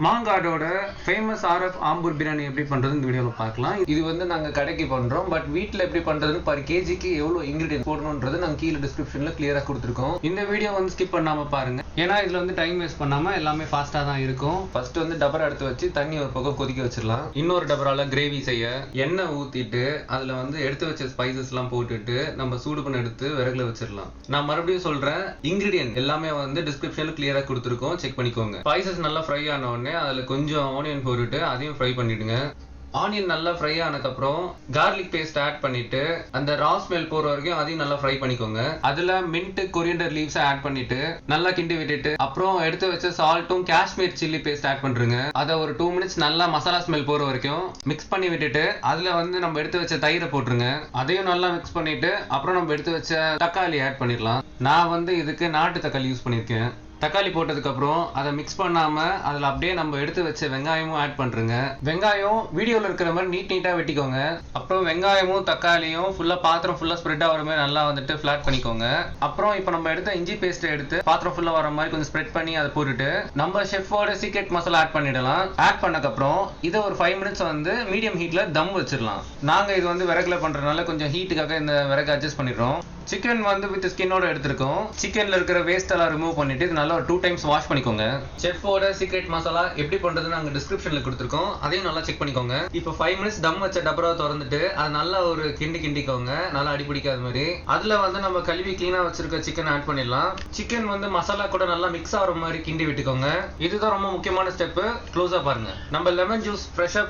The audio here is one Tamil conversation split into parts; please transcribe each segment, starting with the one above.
மாங்காடோட ஃபேமஸ் ஆர்எஃப் ஆம்பூர் பிரியாணி எப்படி பண்றது இந்த வீடியோல பார்க்கலாம். இது வந்து நாங்க கடைக்கு பண்றோம், பட் வீட்ல எப்படி பண்றதுன்னு பர் கேஜிக்கு எவ்வளவு இன்கிரிடியன்ட் போடணும்ன்றது நாங்க கீழே டிஸ்கிரிப்ஷன்ல கிளியரா கொடுத்துருக்கோம். இந்த வீடியோ வந்து ஸ்கிப் பண்ணாம பாருங்க, ஏன்னா இதுல வந்து டைம் வேஸ்ட் பண்ணாம எல்லாமே ஃபாஸ்டா தான் இருக்கும். ஃபர்ஸ்ட் வந்து டபரா எடுத்து வச்சு தண்ணி ஒரு பக்கம் கொதிக்க வச்சிடலாம். இன்னொரு டபரால கிரேவி செய்ய எண்ணெய் ஊத்திட்டு அதுல வந்து எடுத்து வச்ச ஸ்பைசஸ் எல்லாம் போட்டுட்டு நம்ம சூடு பண்ண எடுத்து விறகுல வச்சிடலாம். நான் மறுபடியும் சொல்றேன், இன்கிரிடியன்ட் எல்லாமே வந்து டிஸ்கிரிப்ஷன்ல கிளியரா கொடுத்துருக்கோம், செக் பண்ணிக்கோங்க. ஸ்பைசஸ் நல்லா ஃப்ரை ஆன உடனே அதுல கொஞ்சம் ஆனியன் போட்டுட்டு அதையும் ஃப்ரை பண்ணிடுங்க. ஆனியன் நல்லா ஃப்ரை ஆனதுக்கப்புறம் கார்லிக் பேஸ்ட் ஆட் பண்ணிட்டு அந்த ரா ஸ்மெல் போற வரைக்கும் அதையும் நல்லா ஃப்ரை பண்ணிக்கோங்க. அதுல மின்ட் கொரியண்டர் லீவ்ஸ் ஆட் பண்ணிட்டு நல்லா கிண்டி விட்டுட்டு அப்புறம் எடுத்து வச்ச சால்ட்டும் காஷ்மீர் சில்லி பேஸ்ட் ஆட் பண்றீங்க. அதை ஒரு 2 மினிட்ஸ் நல்லா மசாலா ஸ்மெல் போற வரைக்கும் மிக்ஸ் பண்ணி விட்டுட்டு அதுல வந்து நம்ம எடுத்து வச்ச தயிரை போட்டுருங்க. அதையும் நல்லா மிக்ஸ் பண்ணிட்டு அப்புறம் நம்ம எடுத்து வச்ச தக்காளி ஆட் பண்ணிடலாம். நான் வந்து இதுக்கு நாட்டு தக்காளி யூஸ் பண்ணிருக்கேன். தக்காளி போட்டதுக்கு அப்புறம் அதை மிக்ஸ் பண்ணாம அதுல அப்படியே நம்ம எடுத்து வச்ச வெங்காயமும் ஆட் பண்றேங்க. வெங்காயம் வீடியோல இருக்கிற மாதிரி நீட்டா வெட்டிக்கோங்க. அப்புறம் வெங்காயமும் தக்காளியும் ஃபுல்லா பாத்திரம் ஃபுல்லா ஸ்ப்ரெட் ஆகிற மாதிரி நல்லா வந்துட்டு ஃபிளாட் பண்ணிக்கோங்க. அப்புறம் இப்போ நம்ம எடுத்த இஞ்சி பேஸ்ட் எடுத்து பாத்திரம் ஃபுல்லா வர மாதிரி கொஞ்சம் ஸ்ப்ரெட் பண்ணி அதை போட்டுட்டு நம்ம ஷெஃபோட சீக்ரெட் மசாலா ஆட் பண்ணிடலாம். ஆட் பண்ணதுக்கு அப்புறம் இதை ஒரு 5 மினிட்ஸ் வந்து மீடியம் ஹீட்ல தம் வச்சிடலாம். நாங்க இது வந்து விறகுல பண்றதுனால கொஞ்சம் ஹீட்டுக்காக இந்த விறகு அட்ஜஸ்ட் பண்ணிடுறோம். சிக்கன் வந்து வித் ஸ்கின்னோட எடுத்திருக்கோம். சிக்கன்ல இருக்கிற வேஸ்ட் எல்லாம் ரிமூவ் பண்ணிட்டு நல்லா ஒரு 2 டைம்ஸ் வாஷ் பண்ணிக்கோங்க. செஃபோட சீக்ரெட் மசாலா எப்படி பண்றதுன்னு நாங்க டிஸ்கிரிப்ஷன்ல கொடுத்துருக்கோம், அதையும் நல்லா செக் பண்ணிக்கோங்க. இப்போ 5 மினிட்ஸ் தம் வச்ச டபரா திறந்துட்டு அது நல்லா ஒரு கிண்டிக்கோங்க, நல்லா அடிபிடிக்காத மாதிரி. அதுல வந்து நம்ம கழுவி கிளீனா வச்சிருக்க சிக்கன் ஆட் பண்ணிடலாம். சிக்கன் வந்து மசாலா கூட நல்லா மிக்ஸ் ஆகிற மாதிரி கிண்டி விட்டுக்கோங்க. இதுதான் ரொம்ப முக்கியமான ஸ்டெப், க்ளோஸா பாருங்க. நம்ம லெமன் ஜூஸ் ஃப்ரெஷ்ஷா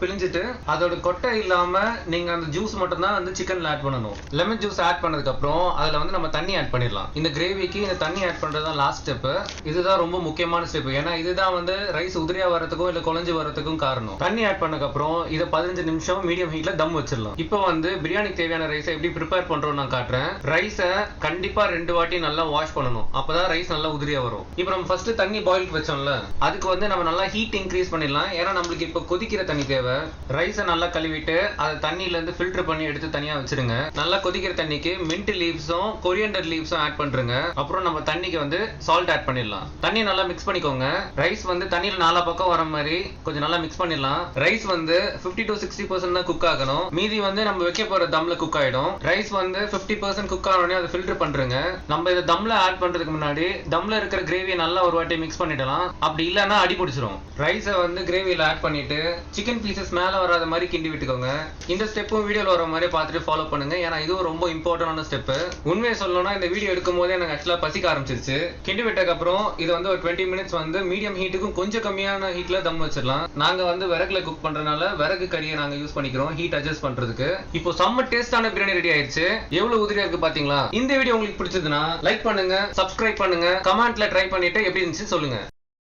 பிழிஞ்சிட்டு அதோட கொட்டை இல்லாம நீங்க அந்த ஜூஸ் மட்டும் தான் வந்து சிக்கன்ல ஆட் பண்ணணும். லெமன் ஜூஸ் ஆட் பண்ணதுக்கு அப்புறம் அதுல வந்து நம்ம தண்ணி ஆட் பண்ணிடலாம். இந்த கிரேவிக்கு இந்த தண்ணி ஆட் பண்றது தான் லாஸ்ட் ஸ்டெப். இதுதான் ரொம்ப முக்கியமான ஸ்டெப், ஏன்னா இதுதான் வந்து ரைஸ் உதிரியா வரதுக்கும் இல்ல குழஞ்சு வரதுக்கும் காரணம். தண்ணி ஆட் பண்ணதுக்கு அப்புறம் இதை 15 நிமிஷம் மீடியம் ஹீட்ல தம் வச்சிடலாம். இப்போ வந்து பிரியாணிக்கு தேவையான ரைஸை எப்படி ப்ரிப்பேர் பண்றோம் நான் காட்டுறேன். ரைஸை கண்டிப்பா 2 வாட்டி நல்லா வாஷ் பண்ணணும், அப்பதான் ரைஸ் நல்லா உதிரியா வரும். இப்போ நம்ம ஃபர்ஸ்ட் தண்ணி பாயில் வச்சோம்ல, அதுக்கு வந்து நம்ம நல்லா ஹீட் இன்க்ரீஸ் பண்ணிடலாம். ஏன்னா நம்மளுக்கு இப்போ கொதிக்கிற தண்ணி தேவை. ரைஸை நல்லா கழுவிட்டு அதை தண்ணியில இருந்து ஃபில்டர் பண்ணி எடுத்து தனியா வச்சிருங்க. நல்லா கொதிக்கிற தண்ணிக்கு மின்ட் லீவ்ஸும் கொரியண்டர் லீவ்ஸும் ஆட் பண்றேங்க. அப்புறம் நம்ம தண்ணிக்கு வந்து சால்ட் ஆட் பண்ணிடலாம். தண்ணி நல்லா மிக்ஸ் பண்ணிக்கோங்க. ரைஸ் வந்து தண்ணியில 4 பக்கம் வர மாதிரி கொஞ்சம் நல்லா மிக்ஸ் பண்ணிடலாம். ரைஸ் வந்து 50 to 60% தான் குக் ஆகணும், மீதி வந்து நம்ம வைக்க போற தம்ல குக் ஆயிடும். ரைஸ் வந்து 50% குக் ஆனோடனே அதை ஃபில்டர் பண்றேங்க. நம்ம இதை தம்ல ஆட் பண்றதுக்கு முன்னாடி தம்ல இருக்கிற கிரேவியை நல்லா ஒரு வாட்டி மிக்ஸ் பண்ணிடலாம், அப்படி இல்லைன்னா அடி பிடிச்சிரும். ரைஸை வந்து கிரேவியில ஆட் பண்ணிட்டு சிக்கன் பீசஸ் மேல வராத மாதிரி கிண்டி விட்டுக்கோங்க. இந்த ஸ்டெப்பும் வீடியோல வர மாதிரி பார்த்துட்டு ஃபாலோ பண்ணுங்க, ஏன்னா இதுவும் ரொம்ப இம்பார்ட்டன்டான ஸ்டெப். உண்மையை சொல்லணும்னா இந்த வீடியோ எடுக்கும் போதே எனக்கு ஆக்சுவலா பசிக்க ஆரம்பிச்சிருச்சு. கிண்டி விட்டதுக்கு அப்புறம் இது வந்து ஒரு 20 மினிட்ஸ் வந்து மீடியம் ஹீட்டுக்கும் கொஞ்சம் கம்மியான ஹீட்ல தம் வச்சிடலாம். நாங்க வந்து விறகுல குக் பண்றதுனால விறகு கறியை நாங்க யூஸ் பண்ணிக்கிறோம் ஹீட் அட்ஜஸ்ட் பண்றதுக்கு. இப்போ செம்ம டேஸ்டான பிரியாணி ரெடி ஆயிடுச்சு. எவ்வளவு உதிரியா இருக்கு பாத்தீங்களா? இந்த வீடியோ உங்களுக்கு பிடிச்சதுன்னா லைக் பண்ணுங்க, சப்ஸ்கிரைப் பண்ணுங்க, கமெண்ட்ல ட்ரை பண்ணிட்டு எப்படி இருந்துச்சு சொல்லுங்க.